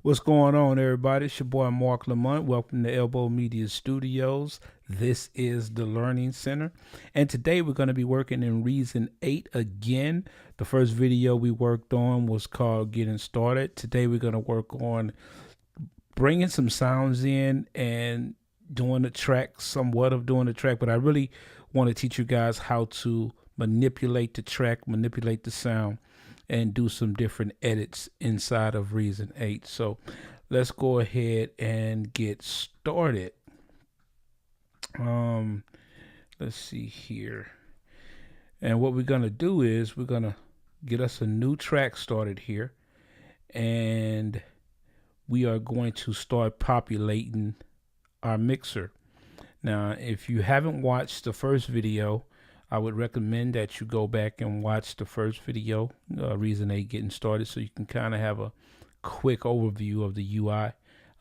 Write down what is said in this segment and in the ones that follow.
What's going on, everybody? It's your boy Mark Lamont. Welcome to Elbow Media Studios. This is the Learning Center, and today we're going to be working in Reason 8 again. The first video we worked on was called Getting Started. Today we're going to work on bringing some sounds in and doing the track, somewhat of doing the track, but I really want to teach you guys how to manipulate the track, manipulate the sound, and do some different edits inside of Reason 8. So let's go ahead and get started. Um, let's see here. And what we're going to do is we're going to get us a new track started here. And we are going to start populating our mixer. Now, if you haven't watched the first video, I would recommend that you go back and watch the first video, Reason 8 Getting Started, so you can kind of have a quick overview of the UI.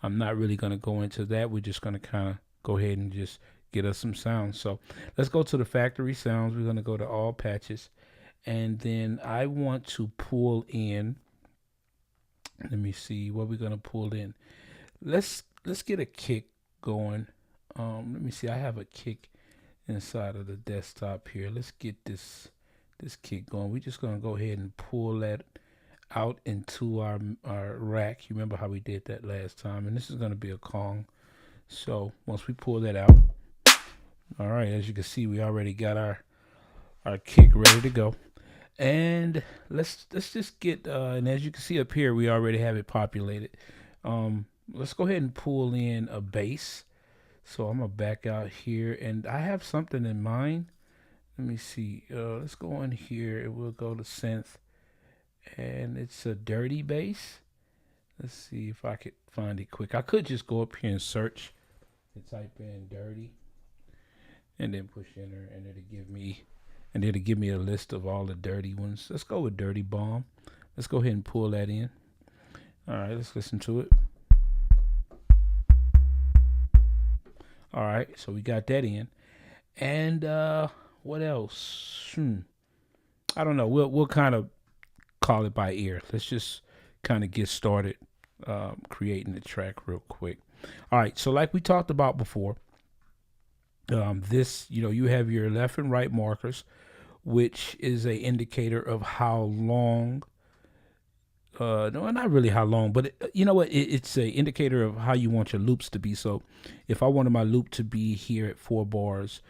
I'm not really going to go into that. We're just going to kind of go ahead and just get us some sounds. So let's go to the factory sounds. We're going to go to all patches. And then I want to pull in, let me see what we're going to pull in. Let's get a kick going. Let me see. I have a kick inside of the desktop here. Let's get this kick going. We're just gonna go ahead and pull that out into our rack. You remember how we did that last time? And this is gonna be a Kong. So once we pull that out, all right, as you can see, we already got our kick ready to go. And let's just get and as you can see up here, we already have it populated. Let's go ahead and pull in a bass. So I'm gonna back out here, and I have something in mind. Let me see. Let's go in here, and we'll go to synth, and it's a dirty bass. Let's see if I could find it quick. I could just go up here and search and type in dirty, and then push enter, and it'll give me a list of all the dirty ones. Let's go with Dirty Bomb. Let's go ahead and pull that in. All right, let's listen to it. All right, so we got that in, and what else? I don't know. We'll kind of call it by ear. Let's just kind of get started creating the track real quick. All right, so like we talked about before, this you have your left and right markers, which is a indicator of how long. No, not really how long, but you know what? It's an indicator of how you want your loops to be. So if I wanted my loop to be here at 4 bars,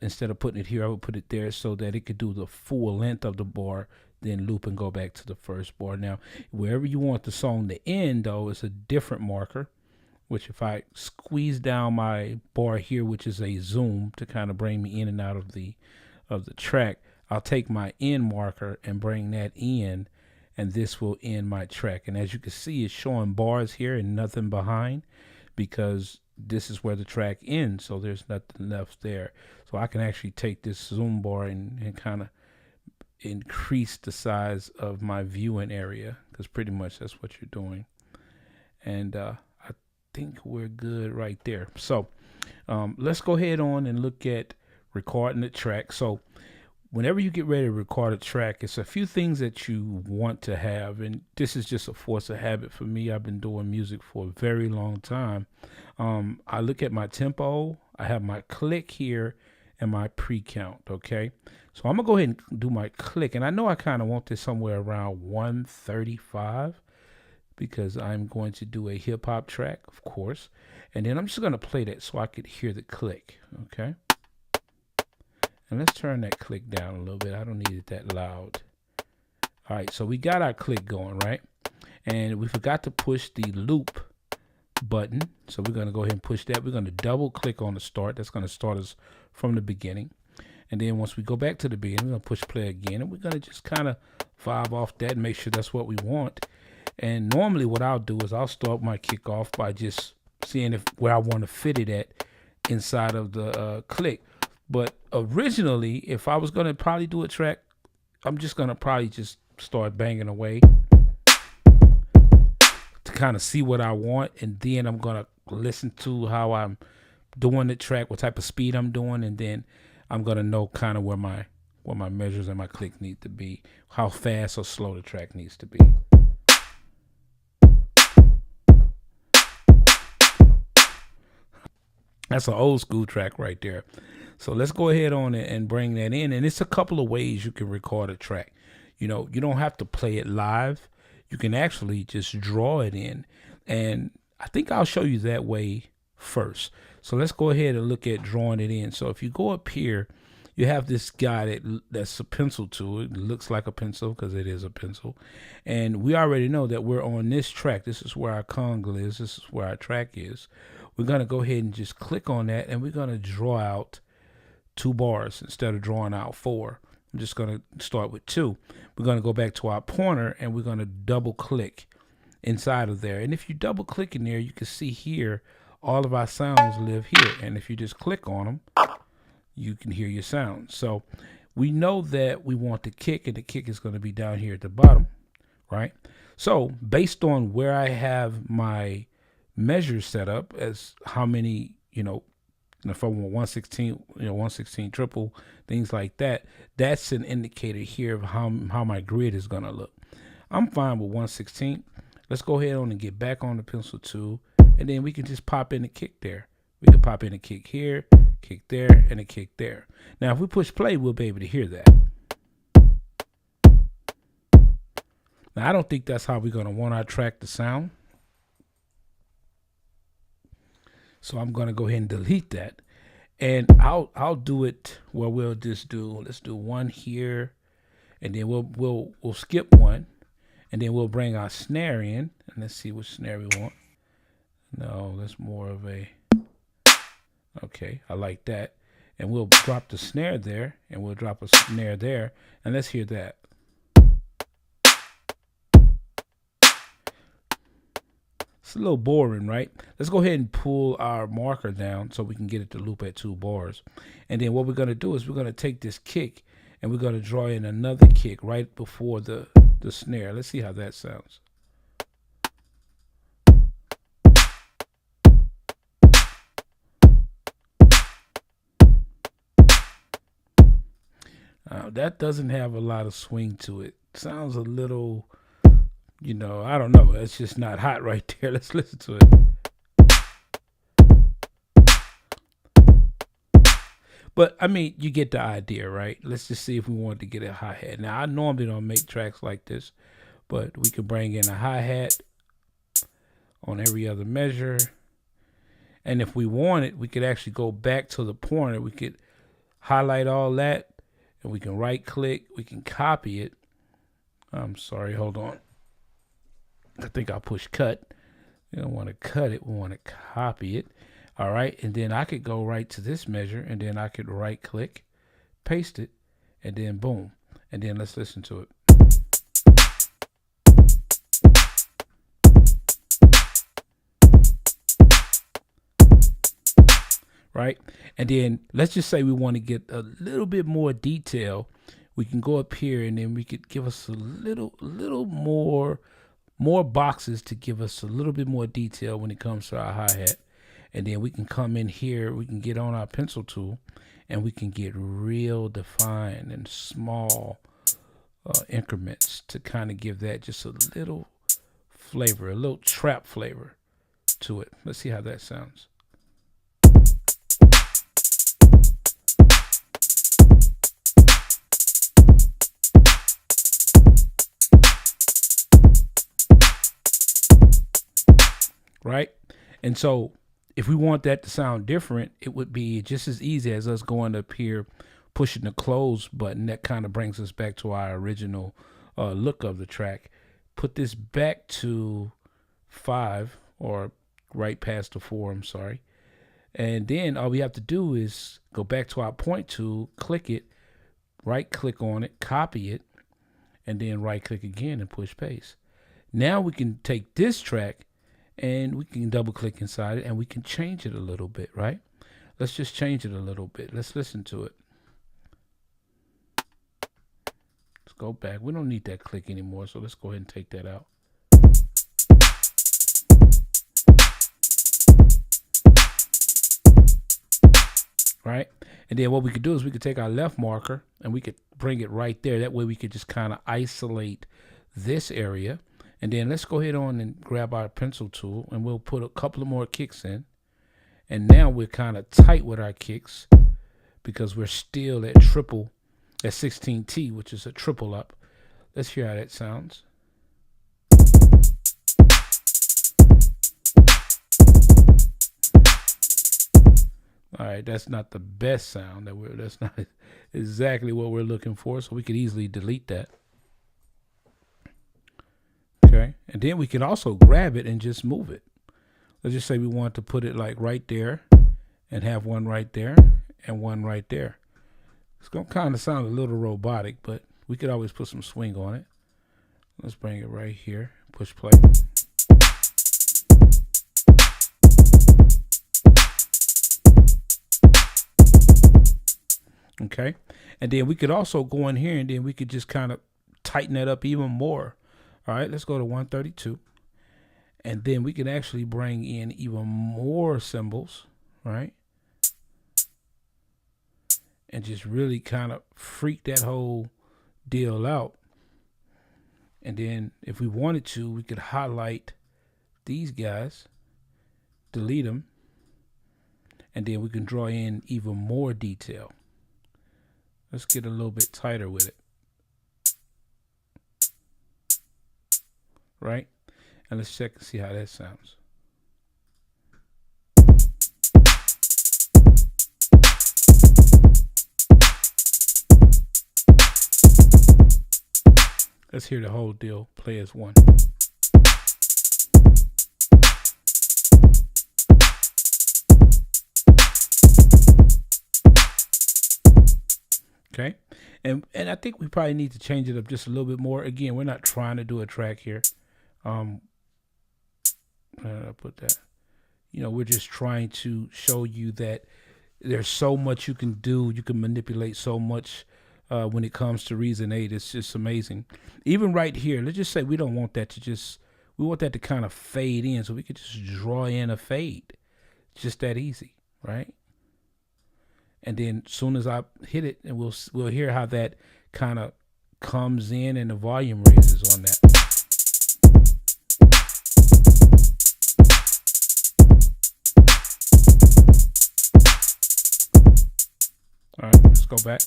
instead of putting it here, I would put it there so that it could do the full length of the bar, then loop and go back to the first bar. Now, wherever you want the song to end, though, is a different marker, which if I squeeze down my bar here, which is a zoom to kind of bring me in and out of the track, I'll take my end marker and bring that in, and this will end my track. And as you can see, it's showing bars here and nothing behind, because this is where the track ends, so there's nothing left there. So I can actually take this zoom bar and kind of increase the size of my viewing area, because pretty much that's what you're doing. And I think we're good right there. So let's go ahead on and look at recording the track. So whenever you get ready to record a track, it's a few things that you want to have, and this is just a force of habit for me. I've been doing music for a very long time. I look at my tempo, I have my click here, and my pre-count, okay? So I'm gonna go ahead and do my click, and I know I kind of want this somewhere around 135, because I'm going to do a hip-hop track, of course, and then I'm just gonna play that so I could hear the click, okay? And let's turn that click down a little bit. I don't need it that loud. All right, so we got our click going, right? And we forgot to push the loop button. So we're gonna go ahead and push that. We're gonna double click on the start. That's gonna start us from the beginning. And then once we go back to the beginning, we're gonna push play again. And we're gonna just kind of vibe off that and make sure that's what we want. And normally what I'll do is I'll start my kick off by just seeing where I want to fit it at inside of the click. But originally, if I was going to probably do a track, I'm just going to probably just start banging away to kind of see what I want. And then I'm going to listen to how I'm doing the track, what type of speed I'm doing. And then I'm going to know kind of where my measures and my click need to be, how fast or slow the track needs to be. That's an old school track right there. So let's go ahead on and bring that in. And it's a couple of ways you can record a track. You know, you don't have to play it live. You can actually just draw it in. And I think I'll show you that way first. So let's go ahead and look at drawing it in. So if you go up here, you have this guy that's a pencil tool. It looks like a pencil because it is a pencil. And we already know that we're on this track. This is where our conga is. This is where our track is. We're going to go ahead and just click on that, and we're going to draw out 2 bars instead of drawing out 4. I'm just going to start with 2. We're going to go back to our pointer, and we're going to double click inside of there. And if you double click in there, you can see here all of our sounds live here. And if you just click on them, you can hear your sounds. So we know that we want the kick, and the kick is going to be down here at the bottom, right? So based on where I have my measures set up as how many, if I want 116, 116 triple, things like that, that's an indicator here of how my grid is going to look. I'm fine with 116. Let's go ahead on and get back on the pencil tool, and then we can just pop in the kick there. We can pop in a kick here, kick there, and a kick there. Now, if we push play, we'll be able to hear that. Now, I don't think that's how we're going to want our track to sound. So I'm going to go ahead and delete that. And I'll do it where we'll just let's do 1 here, and then we'll skip 1, and then we'll bring our snare in, and let's see what snare we want. No, that's more of a, okay, I like that. And we'll drop the snare there, and we'll drop a snare there, and let's hear that. It's a little boring, right? Let's go ahead and pull our marker down so we can get it to loop at 2 bars. And then what we're going to do is we're going to take this kick, and we're going to draw in another kick right before the snare. Let's see how that sounds. That doesn't have a lot of swing to it. Sounds a little, I don't know. It's just not hot right there. Let's listen to it. But, I mean, you get the idea, right? Let's just see if we want to get a hi-hat. Now, I normally don't make tracks like this, but we can bring in a hi-hat on every other measure. And if we want it, we could actually go back to the pointer. We could highlight all that, and we can right-click. We can copy it. I'm sorry, hold on. I think I'll push cut. We don't want to cut it. We want to copy it. All right. And then I could go right to this measure, and then I could right click, paste it, and then boom. And then let's listen to it. Right. And then let's just say we want to get a little bit more detail. We can go up here, and then we could give us a little more boxes to give us a little bit more detail when it comes to our hi-hat. And then we can come in here, we can get on our pencil tool, and we can get real defined and small increments to kind of give that just a little flavor, a little trap flavor to it. Let's see how that sounds. Right? And so if we want that to sound different, it would be just as easy as us going up here, pushing the close button. That kind of brings us back to our original look of the track. Put this back to 5, or right past the 4, I'm sorry. And then all we have to do is go back to our point tool, click it, right click on it, copy it, and then right click again and push paste. Now we can take this track, and we can double click inside it, and we can change it a little bit, right? Let's just change it a little bit. Let's listen to it. Let's go back. We don't need that click anymore, so let's go ahead and take that out. Right? And then what we could do is we could take our left marker, and we could bring it right there. That way we could just kind of isolate this area. And then let's go ahead on and grab our pencil tool, and we'll put a couple of more kicks in. And now we're kind of tight with our kicks because we're still at 16T, which is a triple up. Let's hear how that sounds. All right, that's not the best sound. That's not exactly what we're looking for, so we could easily delete that. Okay, and then we can also grab it and just move it. Let's just say we want to put it like right there and have one right there and one right there. It's going to kind of sound a little robotic, but we could always put some swing on it. Let's bring it right here. Push play. Okay, and then we could also go in here and then we could just kind of tighten that up even more. All right, let's go to 132, and then we can actually bring in even more cymbals, right? And just really kind of freak that whole deal out. And then if we wanted to, we could highlight these guys, delete them, and then we can draw in even more detail. Let's get a little bit tighter with it. Right? And let's check and see how that sounds. Let's hear the whole deal play as one. Okay, and I think we probably need to change it up just a little bit more. Again, we're not trying to do a track here. I'll put that. You know, we're just trying to show you that there's so much you can do. You can manipulate so much when it comes to Reason 8. It's just amazing. Even right here, let's just say we don't want that to just, we want that to kind of fade in, so we could just draw in a fade. It's just that easy, right? And then as soon as I hit it, and we'll hear how that kind of comes in and the volume raises on that. All right, let's go back.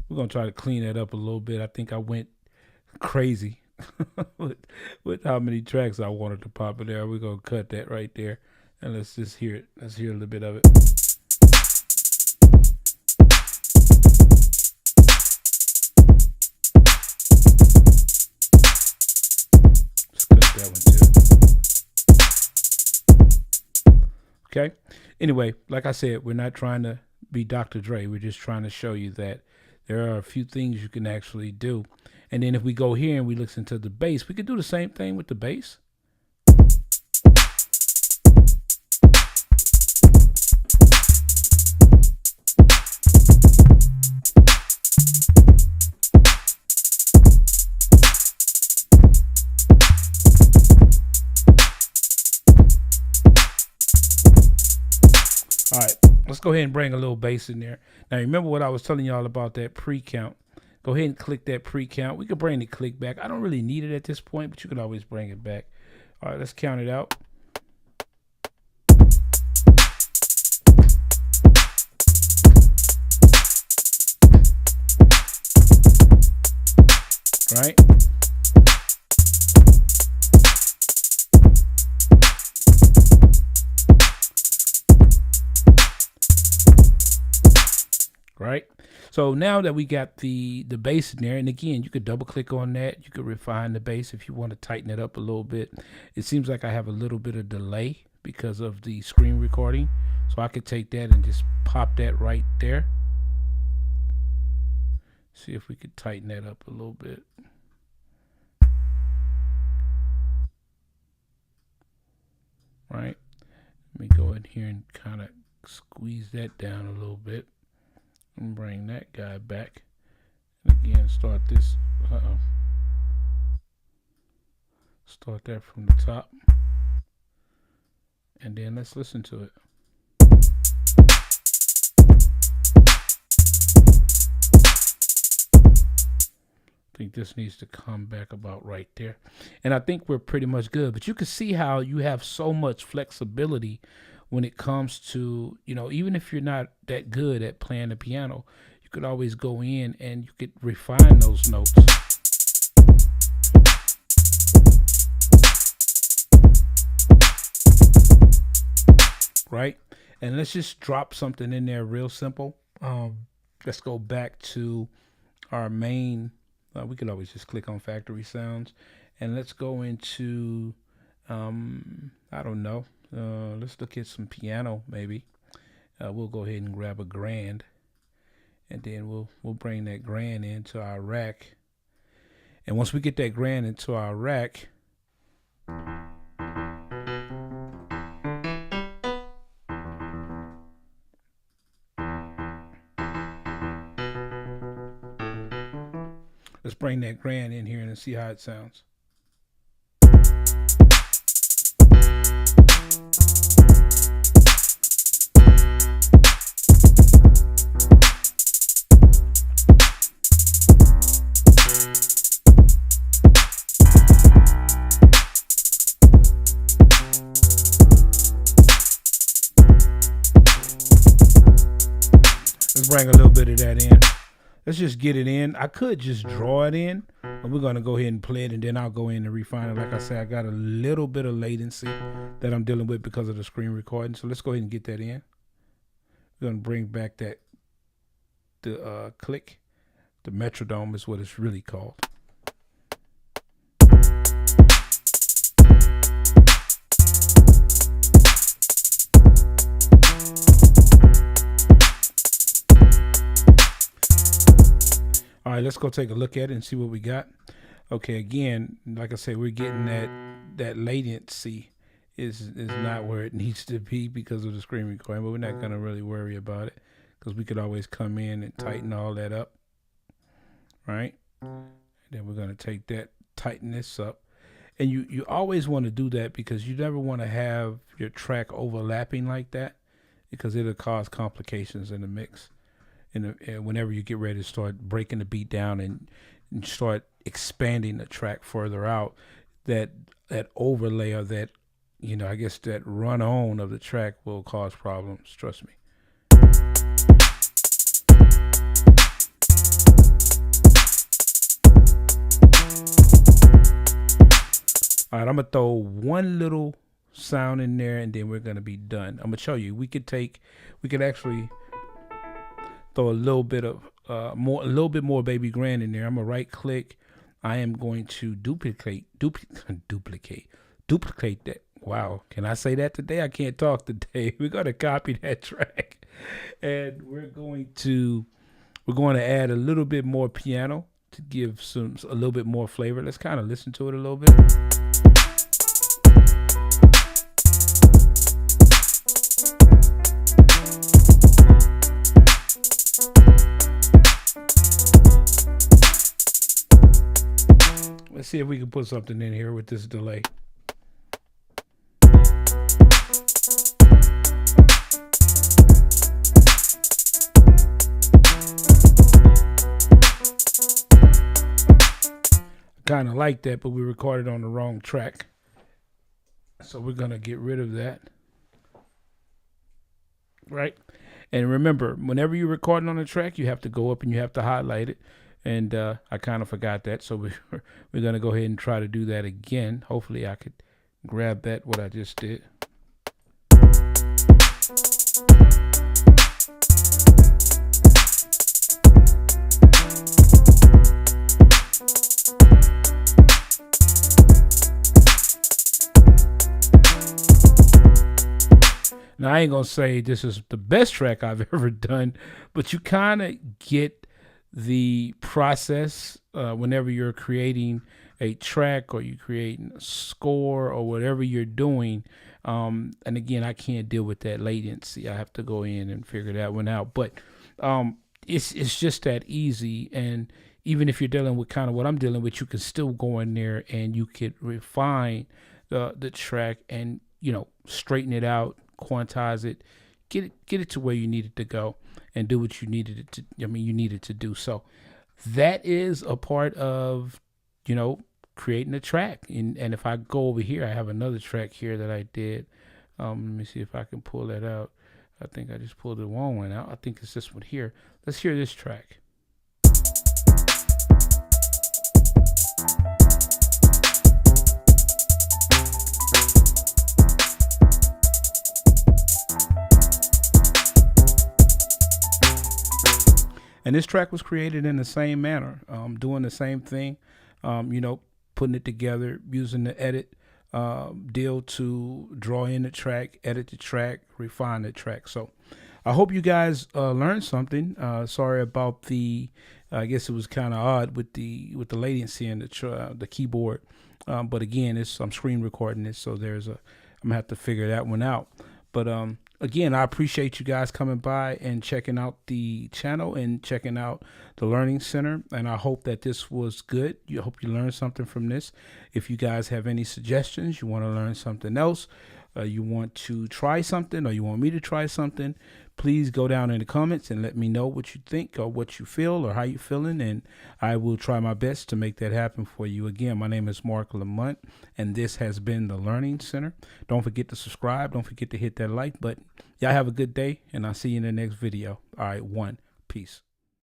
We're going to try to clean that up a little bit. I think I went crazy with how many tracks I wanted to pop in there. We're going to cut that right there. And let's just hear it. Let's hear a little bit of it. Let's cut that one too. Okay. Anyway, like I said, we're not trying to be Dr. Dre. We're just trying to show you that there are a few things you can actually do. And then if we go here and we listen to the bass, we could do the same thing with the bass. All right, let's go ahead and bring a little bass in there. Now, remember what I was telling y'all about that pre-count. Go ahead and click that pre-count. We could bring the click back. I don't really need it at this point, but you can always bring it back. All right, let's count it out. Right? Right? So now that we got the bass in there, and again, you could double click on that. You could refine the bass if you want to tighten it up a little bit. It seems like I have a little bit of delay because of the screen recording. So I could take that and just pop that right there. See if we could tighten that up a little bit. Right? Let me go in here and kind of squeeze that down a little bit. And bring that guy back. And again, start this. Start that from the top. And then let's listen to it. I think this needs to come back about right there. And I think we're pretty much good. But you can see how you have so much flexibility when it comes to, even if you're not that good at playing the piano, you could always go in and you could refine those notes. Right? And let's just drop something in there real simple. Let's go back to our main. We could always just click on factory sounds, and let's go into I don't know. Let's look at some piano maybe. We'll go ahead and grab a grand, and then we'll bring that grand into our rack. And once we get that grand into our rack, let's bring that grand in here and see how it sounds. Let's bring a little bit of that in. Let's just get it in. I could just draw it in, but we're going to go ahead and play it, and then I'll go in and refine it. Like I said, I got a little bit of latency that I'm dealing with because of the screen recording. So let's go ahead and get that in. We're going to bring back the click. The metronome is what it's really called. All right, let's go take a look at it and see what we got. Okay, again, like I said, we're getting that latency is not where it needs to be because of the screen recording, but we're not going to really worry about it because we could always come in and tighten all that up, right? And then we're going to take that, tighten this up. And you always want to do that because you never want to have your track overlapping like that because it'll cause complications in the mix. And whenever you get ready to start breaking the beat down and start expanding the track further out, that overlay or that, I guess that run on of the track will cause problems. Trust me. All right, I'm gonna throw one little sound in there, and then we're gonna be done. I'm gonna show you. We could actually throw a little bit more baby grand in there. I'm gonna right click. I am going to duplicate that. Wow, can I say that today? I can't talk today. We're gonna copy that track, and we're going to add a little bit more piano to give a little bit more flavor. Let's kind of listen to it a little bit. Let's see if we can put something in here with this delay. Kind of like that, but we recorded on the wrong track. So we're going to get rid of that. Right? And remember, whenever you're recording on a track, you have to go up and you have to highlight it. And I kind of forgot that, so we're going to go ahead and try to do that again. Hopefully I could grab that, what I just did. Now, I ain't going to say this is the best track I've ever done, but you kind of get the process whenever you're creating a track or you creating a score or whatever you're doing. And again, I can't deal with that latency. I have to go in and figure that one out. But it's just that easy. And even if you're dealing with kind of what I'm dealing with, you can still go in there and you could refine the track and, straighten it out, quantize it, get it to where you need it to go, and do what you needed it to. You needed to do. So that is a part of, you know, creating a track. And if I go over here, I have another track here that I did. Let me see if I can pull that out. I think I just pulled the wrong one out. I think it's this one here. Let's hear this track. And this track was created in the same manner, doing the same thing, you know, putting it together, using the edit deal to draw in the track, edit the track, refine the track. So I hope you guys learned something. Sorry about the, I guess it was kind of odd with the latency and the keyboard. But again, I'm screen recording this, so I'm gonna have to figure that one out. But again, I appreciate you guys coming by and checking out the channel and checking out the Learning Center. And I hope that this was good. I hope you learned something from this. If you guys have any suggestions, you want to learn something else, you want to try something, or you want me to try something, please go down in the comments and let me know what you think or what you feel or how you're feeling, and I will try my best to make that happen for you. Again, my name is Mark Lamont, and this has been the Learning Center. Don't forget to subscribe. Don't forget to hit that like button. Y'all have a good day, and I'll see you in the next video. All right, peace.